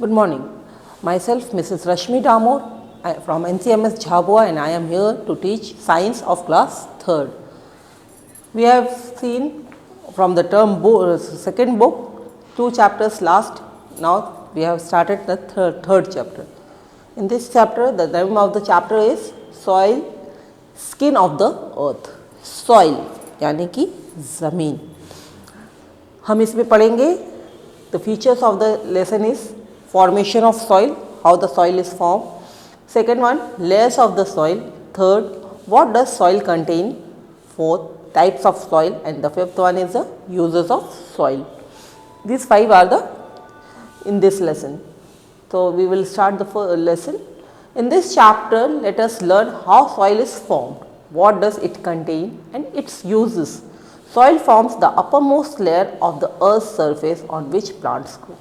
Good morning. Myself Mrs. Rashmi Damor from NCMS Jhabua, and I am here to teach science of class 3rd. We have seen from the second book 2 chapters last. Now we have started the third chapter. In this chapter, the name of the chapter is soil, skin of the earth. Soil यानी कि ज़मीन. हम इसमें पढ़ेंगे the features of the lesson is formation of soil, how the soil is formed. Second one, layers of the soil. Third, what does soil contain. Fourth, types of soil, and the fifth one is the uses of soil. These 5 are the in this lesson. So we will start the lesson. In this chapter, let us learn how soil is formed, what does it contain, and its uses. Soil forms the uppermost layer of the earth's surface on which plants grow.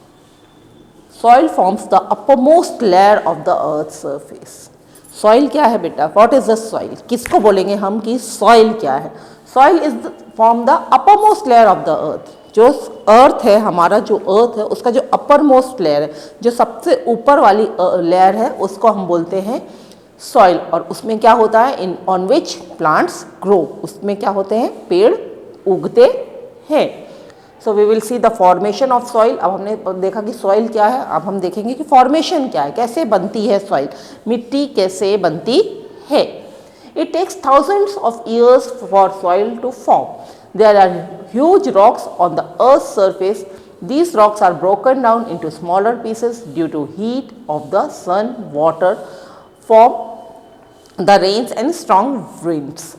Soil forms the uppermost layer of the earth's surface. Soil क्या है बेटा? What is the soil? किसको बोलेंगे हम कि soil क्या है? Soil is from the uppermost layer of the earth. जो अर्थ है, हमारा जो अर्थ है, उसका जो uppermost layer है, जो सबसे ऊपर वाली लेयर है, उसको हम बोलते हैं soil. और उसमें क्या होता है? On which plants grow. उसमें क्या होते हैं? पेड़ उगते हैं. So we will see the formation of soil. अब हमने देखा कि सॉइल क्या है, अब हम देखेंगे कि फॉर्मेशन क्या है, कैसे बनती है सॉइल, मिट्टी कैसे बनती है. It takes thousands of years for soil to form. There are huge rocks on the earth surface. These rocks are broken down into smaller pieces due to heat of the sun, water from the rains and strong winds.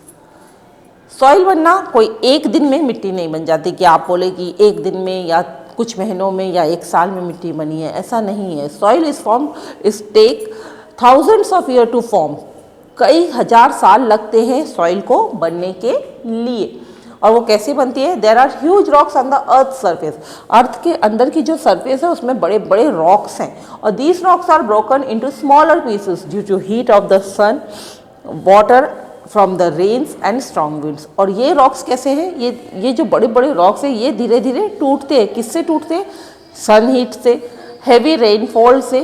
Soil बनना कोई एक दिन में मिट्टी नहीं बन जाती कि आप बोले कि एक दिन में या कुछ महीनों में या एक साल में मिट्टी बनी है, ऐसा नहीं है. Soil is form is take thousands of year to form. कई हजार साल लगते हैं सॉइल को बनने के लिए. और वो कैसे बनती है? There are huge rocks on the earth surface. Earth के अंदर की जो सरफेस है उसमें बड़े बड़े रॉक्स हैं, और these rocks are broken into smaller pieces due to heat of the sun, water from the rains and strong winds. और ये रॉक्स कैसे हैं? ये जो बड़े बड़े रॉक्स हैं ये धीरे धीरे टूटते हैं. किससे टूटते हैं? सन हीट से, हैवी रेनफॉल से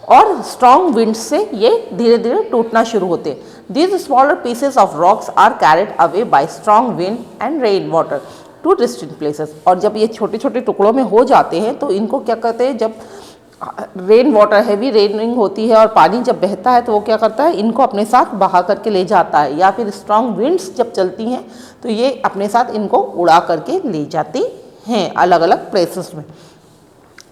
और स्ट्रॉन्ग विंड से ये धीरे धीरे टूटना शुरू होते हैं. These smaller pieces of rocks are carried away by strong wind and rain water to distant places. और जब ये छोटे छोटे टुकड़ों में हो जाते हैं तो इनको क्या कहते हैं? जब रेन वाटर, हैवी रेनिंग होती है और पानी जब बहता है तो वो क्या करता है? इनको अपने साथ बहा करके ले जाता है. या फिर स्ट्रॉन्ग विंड्स जब चलती हैं तो ये अपने साथ इनको उड़ा करके ले जाती हैं अलग अलग प्लेसेस में.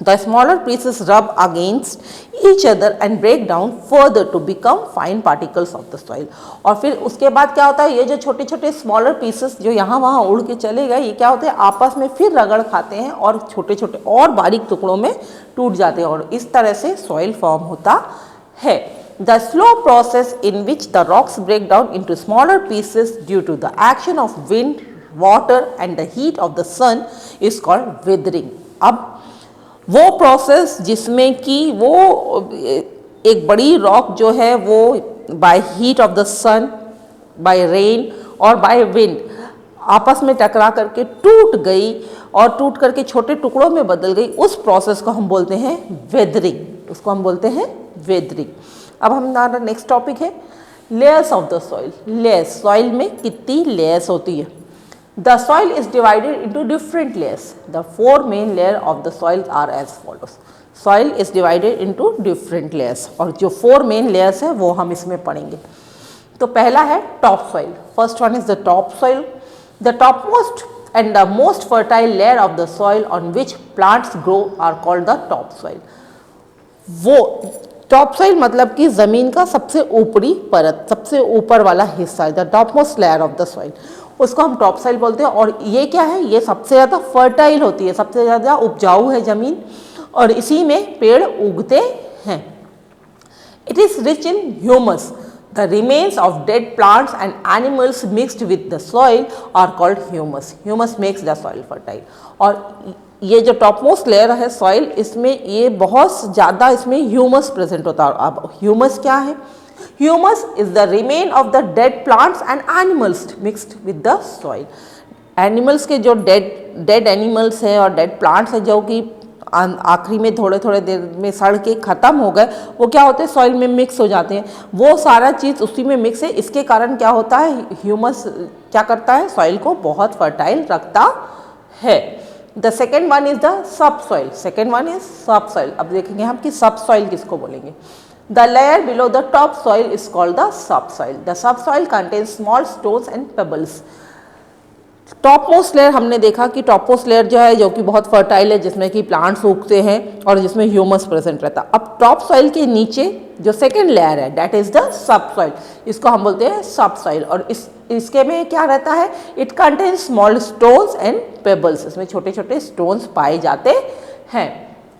The smaller pieces rub against each other and break down further to become fine particles of the soil. और फिर उसके बाद क्या होता है? ये जो छोटे छोटे स्मॉलर पीसेस जो यहाँ वहाँ उड़ के चले गए, ये क्या होते हैं? आपस में फिर रगड़ खाते हैं और छोटे छोटे और बारीक टुकड़ों में टूट जाते हैं, और इस तरह से सॉइल फॉर्म होता है. The slow process in which the rocks break down into smaller pieces due to the action of wind, water and the heat of the sun is called weathering. अब वो प्रोसेस जिसमें कि वो एक बड़ी rock जो है वो by heat of the sun, by rain और बाय विंड आपस में टकरा करके टूट गई और टूट करके छोटे टुकड़ों में बदल गई, उस प्रोसेस को हम बोलते हैं वेदरिंग. उसको हम बोलते हैं वेदरिंग. अब हमारा नेक्स्ट टॉपिक है layers of the soil. Layers, soil में कितनी लेयर्स होती है? The soil is divided into different layers. The 4 main layers of the soil are as follows. Soil is divided into different layers. और जो 4 main layers है वो हम इसमें पढ़ेंगे. तो पहला है top soil. First one is the top soil. The topmost and the most fertile layer of the soil on which plants grow are called the top soil. वो टॉप सॉइल मतलब कि ज़मीन का सबसे ऊपरी परत, सबसे ऊपर वाला हिस्सा है, the topmost layer of the soil, उसको हम टॉप सॉइल बोलते हैं. और ये क्या है? ये सबसे ज़्यादा फर्टाइल होती है, सबसे ज़्यादा उपजाऊ है ज़मीन, और इसी में पेड़ उगते हैं. It is rich in humus. The remains of dead plants and animals mixed with the soil are called humus. Humus makes the soil fertile. और ये जो टॉप मोस्ट लेयर है सॉइल, इसमें ये बहुत ज़्यादा इसमें ह्यूमस प्रेजेंट होता है. अब ह्यूमस क्या है? Humus is the remain of the dead plants and animals mixed with the soil. Animals के जो डेड एनिमल्स हैं और डेड प्लांट्स हैं जो कि आखिरी में थोड़े थोड़े देर में सड़ के ख़त्म हो गए, वो क्या होते हैं, सॉइल में मिक्स हो जाते हैं। वो सारा चीज़ उसी में मिक्स है। इसके कारण क्या होता है, ह्यूमस क्या करता है, सॉइल को बहुत फर्टाइल रखता है। The second one is the sub soil. Second one is sub soil. अब देखेंगे हम कि सब सॉइल किसको बोलेंगे। The layer below the top soil is called the sub soil. The sub soil contains small stones and pebbles. Top most layer हमने देखा कि top most layer जो है, जो कि बहुत फर्टाइल है, जिसमें कि प्लांट्स उगते हैं और जिसमें ह्यूमस प्रेजेंट रहता है। अब टॉप सॉइल के नीचे जो सेकेंड लेयर है, that is the sub soil, इसको हम बोलते हैं सब सॉइल। और इसके में क्या रहता है, it contains small stones and pebbles. इसमें छोटे छोटे स्टोन्स पाए जाते हैं।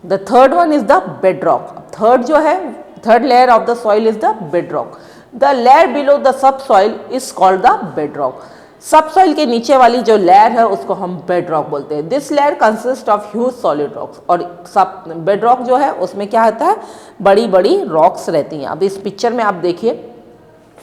The third one is the bed rock. Third जो है, third layer of the soil is the bed rock. The layer below the sub soil is called the bed rock. Sub soil के नीचे वाली जो layer है उसको हम bed rock बोलते हैं। This layer consist of huge solid rocks. और सब बेड रॉक जो है उसमें क्या होता है, बड़ी बड़ी रॉक्स रहती हैं। अब इस पिक्चर में आप देखिए,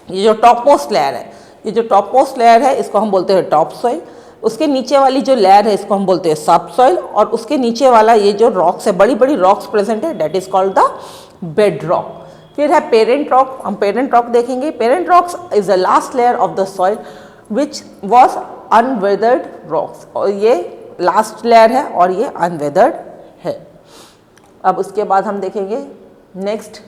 ये जो टॉप मोस्ट लेयर है, ये जो टॉप मोस्ट लेयर है इसको हम बोलते हैं टॉप सॉइल। उसके नीचे वाली जो लेयर है इसको हम बोलते हैं सब सॉइल। और उसके नीचे वाला ये जो रॉक्स है, बड़ी बड़ी रॉक्स प्रेजेंट है, that is called the bed rock. फिर है पेरेंट रॉक। हम पेरेंट रॉक देखेंगे। Parent rocks is the last layer of the soil which was unweathered rocks. और ये लास्ट लेयर है और ये अनवेदर्ड है। अब उसके बाद हम देखेंगे next,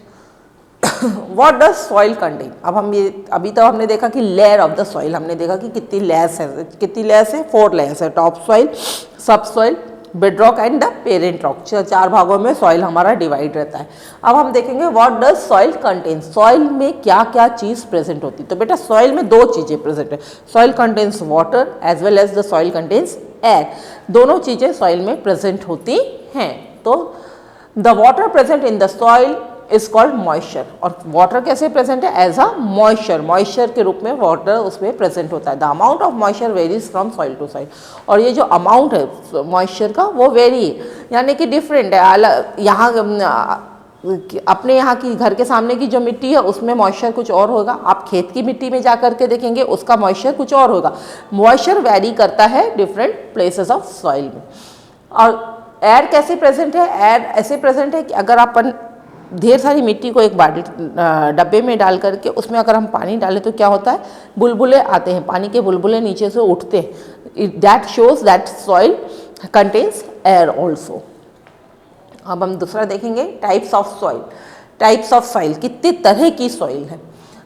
what does soil contain. अब हम ये अभी तो हमने देखा कि लेयर ऑफ द सॉइल, हमने देखा कि कितनी लेयर्स है, कितनी लेयर्स है, 4 लेयर्स है, टॉप सॉइल, सब soil, bed rock and the parent rock. 4 भागों में सॉइल हमारा डिवाइड रहता है। अब हम देखेंगे what does soil contain. Soil में क्या क्या चीज़ प्रेजेंट होती है। तो बेटा सॉइल में 2 चीज़ें प्रेजेंट है, soil contains water as well as the soil contains air. दोनों चीज़ें सॉइल में प्रेजेंट होती हैं। तो the water present in the soil is called moisture. और वाटर कैसे प्रेजेंट है, एज अ मॉइस्चर, मॉइस्चर के रूप में वाटर उसमें प्रेजेंट होता है। The amount of moisture varies from soil to soil. और ये जो अमाउंट है मॉइस्चर का वो वेरी है, यानी कि डिफरेंट है। यहाँ अपने यहाँ की घर के सामने की जो मिट्टी है उसमें मॉइस्चर कुछ और होगा, आप खेत की मिट्टी में जा करके देखेंगे उसका मॉइस्चर कुछ और होगा। मॉइस्चर वेरी करता है डिफरेंट प्लेसेस ऑफ सॉइल में। और एयर कैसे प्रेजेंट है, एयर ऐसे प्रेजेंट है कि अगर अपन ढेर सारी मिट्टी को एक बाल्टी डब्बे में डाल करके उसमें अगर हम पानी डालें तो क्या होता है, बुलबुले आते हैं, पानी के बुलबुले नीचे से उठते हैं। That shows that soil contains air also. अब हम दूसरा देखेंगे, types of soil. Types of soil, कितनी तरह की सॉइल है।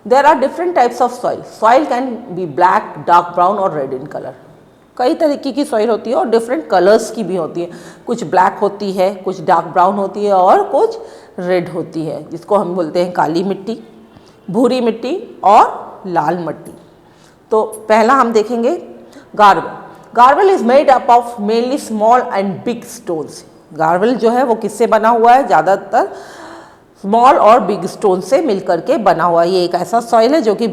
There are different types of soil. Soil can be black, dark brown और रेड इन कलर। कई तरीके की सॉइल होती है और डिफरेंट कलर्स की भी होती है। कुछ ब्लैक होती है, कुछ डार्क ब्राउन होती है और कुछ रेड होती है, जिसको हम बोलते हैं काली मिट्टी, भूरी मिट्टी और लाल मिट्टी। तो पहला हम देखेंगे gravel. Gravel is made up of mainly small and big stones. Gravel जो है वो किससे बना हुआ है, ज़्यादातर स्मॉल और बिग स्टोन से मिलकर के बना हुआ। ये एक ऐसा सॉइल है जो कि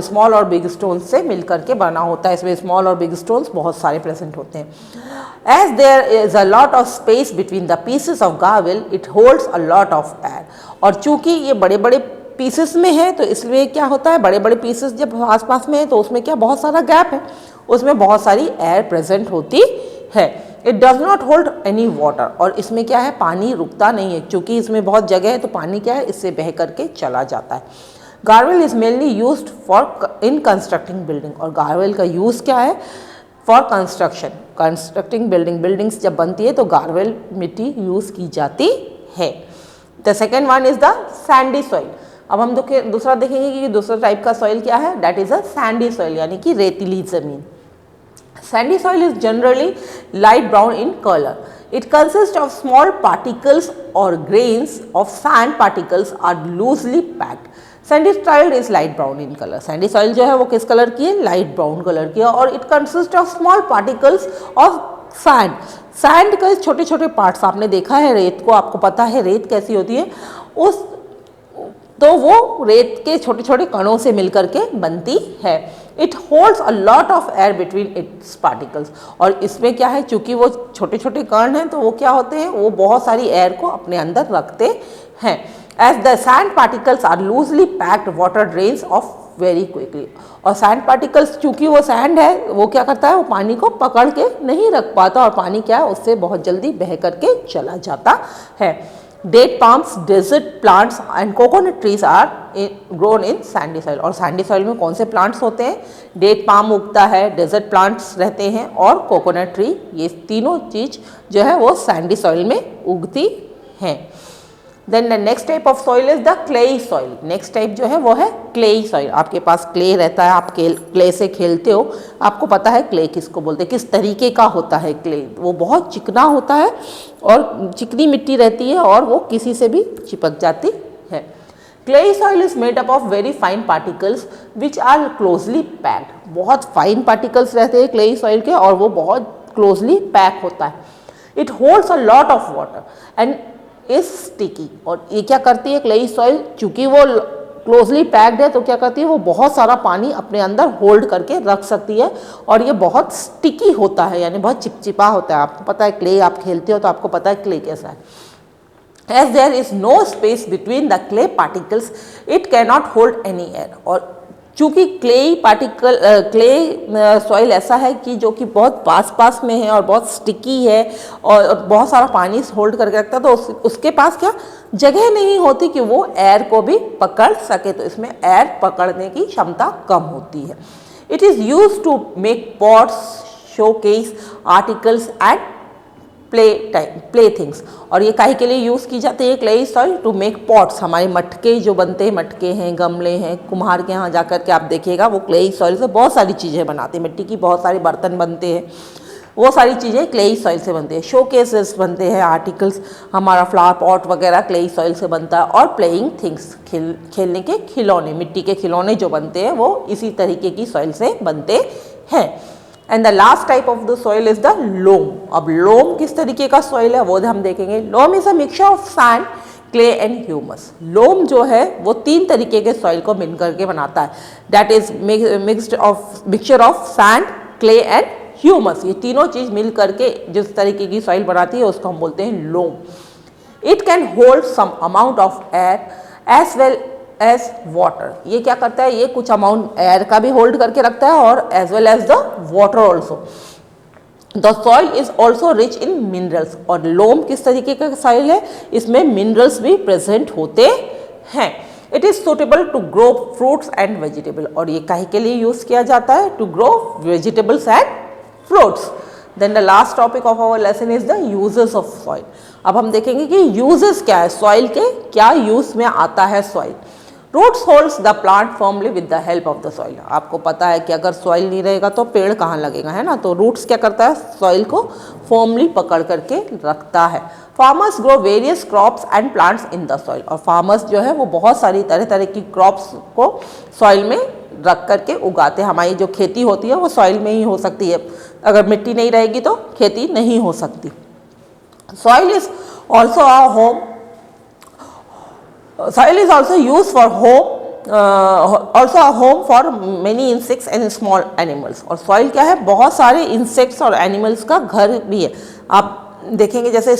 स्मॉल और बिग स्टोन से मिलकर के बना होता है। इसमें स्मॉल और बिग स्टोन्स बहुत सारे प्रेजेंट होते हैं। As there is a lot of space between the pieces of gravel, it holds a lot of air. और चूंकि ये बड़े बड़े पीसेस में है तो इसलिए क्या होता है, बड़े बड़े पीसेस जब आसपास में है तो उसमें क्या बहुत सारा गैप है, उसमें बहुत सारी एयर प्रेजेंट होती है। It does not hold any water. और इसमें क्या है, पानी रुकता नहीं है, क्योंकि इसमें बहुत जगह है तो पानी क्या है, इससे बह करके चला जाता है। Gravel is mainly used for in constructing building. और गार्वल का यूज़ क्या है, for construction, constructing building. Buildings जब बनती है तो गार्वल मिट्टी यूज़ की जाती है। The second one is the Sandy soil. अब हम दूसरा देखेंगे कि दूसरा टाइप का सॉइल क्या है, that is a Sandy soil, यानी कि रेतीली जमीन। Sandy soil is generally light brown in color. It consists of small particles or grains of sand particles are loosely packed. Sandy soil is light brown in color. Sandy soil जो है वो किस colour की है, light brown colour की है। और it consists of small particles of sand. Sand के छोटे छोटे पार्ट्स, आपने देखा है रेत को, आपको पता है रेत कैसी होती है, तो वो रेत के छोटे छोटे कणों से मिलकर के बनती है। It holds a lot of air between its particles. और इसमें क्या है, चूंकि वो छोटे छोटे कण हैं तो वो क्या होते हैं, वो बहुत सारी एयर को अपने अंदर रखते हैं। As the sand particles are loosely packed, water drains off very quickly. और सैंड पार्टिकल्स, चूंकि वो सैंड है, वो क्या करता है, वो पानी को पकड़ के नहीं रख पाता और पानी क्या है, उससे बहुत जल्दी बह करके चला जाता है। Date palms, desert plants and coconut trees are grown in sandy soil. और सैंडी सॉइल में कौन से प्लांट्स होते हैं? डेट पाम उगता है, डेजर्ट प्लांट्स रहते हैं और कोकोनट ट्री। ये तीनों चीज जो है वो सैंडी सॉइल में उगती हैं। Then the next type of soil is the clayey soil. Next type जो है वो है क्लेई सॉइल। आपके पास क्ले रहता है, आप क्ले से खेलते हो, आपको पता है क्ले किसको बोलते हैं, किस तरीके का होता है क्ले। वो बहुत चिकना होता है और चिकनी मिट्टी रहती है और वो किसी से भी चिपक जाती है। Clayey soil is made up of very fine particles which are closely packed. बहुत फाइन पार्टिकल्स रहते हैं क्लेई सॉइल के और वो बहुत क्लोजली पैक होता है। It holds a lot of water and is sticky. और ये क्या करती है क्लेई सॉइल, चूंकि वो क्लोजली पैक्ड है तो क्या करती है, वो बहुत सारा पानी अपने अंदर होल्ड करके रख सकती है और ये बहुत स्टिकी होता है, यानी बहुत चिपचिपा होता है। आपको पता है क्ले, आप खेलते हो तो आपको पता है क्ले कैसा है। As there is no space between the clay particles, it cannot hold any air। और चूंकि क्ले सॉइल ऐसा है कि जो कि बहुत पास में है और बहुत स्टिकी है और बहुत सारा पानी होल्ड करके रखता है, तो उसके पास क्या जगह नहीं होती कि वो एयर को भी पकड़ सके, तो इसमें एयर पकड़ने की क्षमता कम होती है। It is use to make pots, showcase articles and play things. और ये काहे के लिए यूज़ की जाती है clayey soil? To make pots. हमारे मटके जो बनते हैं, मटके हैं, गमले हैं, कुम्हार के यहाँ जाकर के आप देखिएगा वो क्लेई सॉइल से बहुत सारी चीज़ें बनाते हैं। मिट्टी की बहुत सारे बर्तन बनते हैं, वो सारी चीज़ें क्लेई सॉइल से बनती है। शोकेसेस बनते हैं, आर्टिकल्स, हमारा फ्लावर पॉट वगैरह क्लेई सॉइल से बनता है। और प्लेइंग थिंग्स, खेलने के खिलौने, मिट्टी के खिलौने जो बनते हैं वो इसी तरीके की सॉइल से बनते हैं। And the last type of the soil is the loam. अब लोम किस तरीके का सॉइल है वो हम देखेंगे। Loam is a mixture of sand, clay and humus. Loam जो है वो 3 तरीके के सॉइल को मिल करके बनाता है। That is mixture of sand, clay and humus. ये तीनों चीज मिल करके जिस तरीके की सॉइल बनाती है उसको हम बोलते हैं loam. It can hold some amount of air as well as water. ये क्या करता है, ये कुछ अमाउंट एयर का भी होल्ड करके रखता है और as well as the water also. The soil is also rich in minerals. और लोम किस तरीके का सॉइल है, इसमें मिनरल्स भी प्रेजेंट होते हैं। It is suitable to grow fruits and vegetable. और ये काहे के लिए यूज किया जाता है? To grow vegetables and fruits. Then the last topic of our lesson is the uses of soil. अब हम देखेंगे कि यूजेस क्या है, सॉइल के क्या यूज में आता है soil. Roots holds the plant firmly with the help of the soil. आपको पता है कि अगर सॉइल नहीं रहेगा तो पेड़ कहाँ लगेगा, है ना। तो रूट्स क्या करता है, सॉइल को फर्मली पकड़ करके रखता है। Farmers grow various crops and plants in the soil. और फार्मर्स जो है वो बहुत सारी तरह तरह की क्रॉप्स को सॉइल में रख करके उगाते हैं। हमारी जो खेती होती है वो सॉइल में ही हो सकती है, अगर मिट्टी नहीं रहेगी तो खेती नहीं हो सकती। Soil is also a home, soil is also used for home, also a home for many insects and small animals। और soil क्या है, बहुत सारे insects और animals का घर भी है। आप देखेंगे जैसे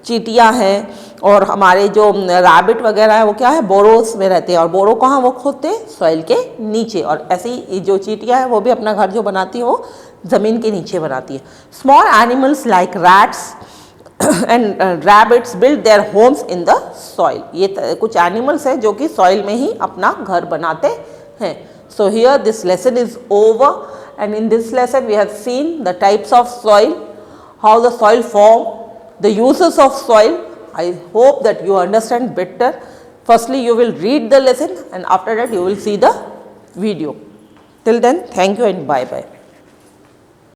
चींटियाँ हैं और हमारे जो रैबिट वगैरह है वो क्या है, बोरोस में रहते हैं। और बोरो कहाँ वो खोदते हैं, सॉइल के नीचे। और ऐसे ही जो चींटियाँ हैं वो भी अपना घर जो बनाती है वो ज़मीन के नीचे बनाती है। Small animals like rats and rabbits build their homes in the soil. ये कुछ एनिमल्स हैं जो कि सॉइल में ही अपना घर बनाते हैं। So here this lesson is over and in this lesson we have seen the types of soil, how the soil form, the uses of soil. I hope that you understand better. Firstly, you will read the lesson and after that you will see the video. Till then, thank you and bye bye.